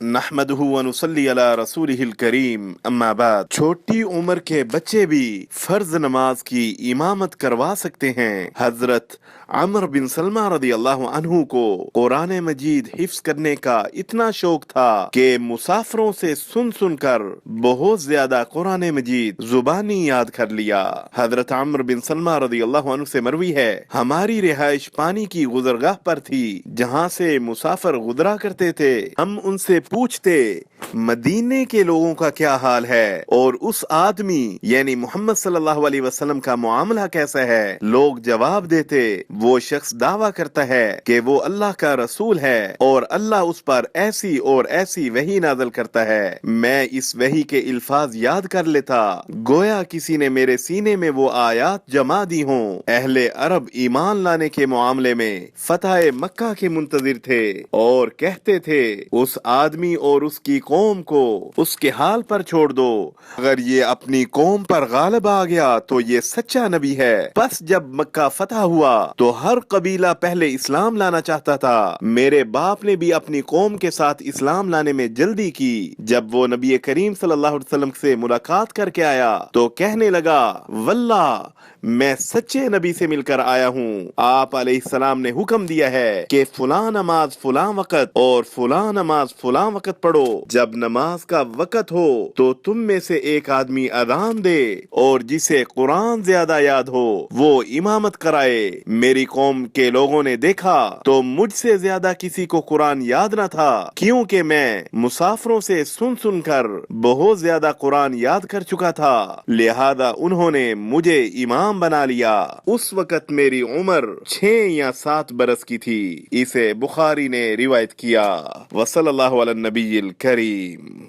نحمدہ ونصلی علی رسولہ الکریم اما بعد۔ چھوٹی عمر کے بچے بھی فرض نماز کی امامت کروا سکتے ہیں۔ حضرت عمر بن سلمہ رضی اللہ عنہ کو قرآن مجید حفظ کرنے کا اتنا شوق تھا کہ مسافروں سے سن سن کر بہت زیادہ قرآن مجید زبانی یاد کر لیا۔ حضرت عمر بن سلمہ رضی اللہ عنہ سے مروی ہے، ہماری رہائش پانی کی گزرگاہ پر تھی جہاں سے مسافر گزرا کرتے تھے۔ ہم ان سے پوچھتے مدینے کے لوگوں کا کیا حال ہے اور اس آدمی یعنی محمد صلی اللہ علیہ وسلم کا معاملہ کیسا ہے؟ لوگ جواب دیتے وہ شخص دعویٰ کرتا ہے کہ وہ اللہ کا رسول ہے اور اللہ اس پر ایسی اور ایسی وحی نازل کرتا ہے۔ میں اس وحی کے الفاظ یاد کر لیتا گویا کسی نے میرے سینے میں وہ آیات جما دی ہوں۔ اہل عرب ایمان لانے کے معاملے میں فتح مکہ کے منتظر تھے اور کہتے تھے اس آدمی اور اس کی قوم کو اس کے حال پر چھوڑ دو، اگر یہ اپنی قوم پر غالب آ گیا تو یہ سچا نبی ہے۔ پس جب مکہ فتح ہوا تو ہر قبیلہ پہلے اسلام لانا چاہتا تھا۔ میرے باپ نے بھی اپنی قوم کے ساتھ اسلام لانے میں جلدی کی۔ جب وہ نبی کریم صلی اللہ علیہ وسلم سے ملاقات کر کے آیا تو کہنے لگا واللہ میں سچے نبی سے مل کر آیا ہوں۔ آپ علیہ السلام نے حکم دیا ہے کہ فلاں نماز فلاں وقت اور فلاں نماز فلاں وقت پڑھو۔ جب نماز کا وقت ہو تو تم میں سے ایک آدمی اذان دے اور جسے قرآن زیادہ یاد ہو وہ امامت کرائے۔ میری قوم کے لوگوں نے دیکھا تو مجھ سے زیادہ کسی کو قرآن یاد نہ تھا، کیونکہ میں مسافروں سے سن سن کر بہت زیادہ قرآن یاد کر چکا تھا، لہذا انہوں نے مجھے امام بنا لیا۔ اس وقت میری عمر 6 یا 7 برس کی تھی۔ اسے بخاری نے روایت کیا۔ وصلی اللہ علی النبی الکریم۔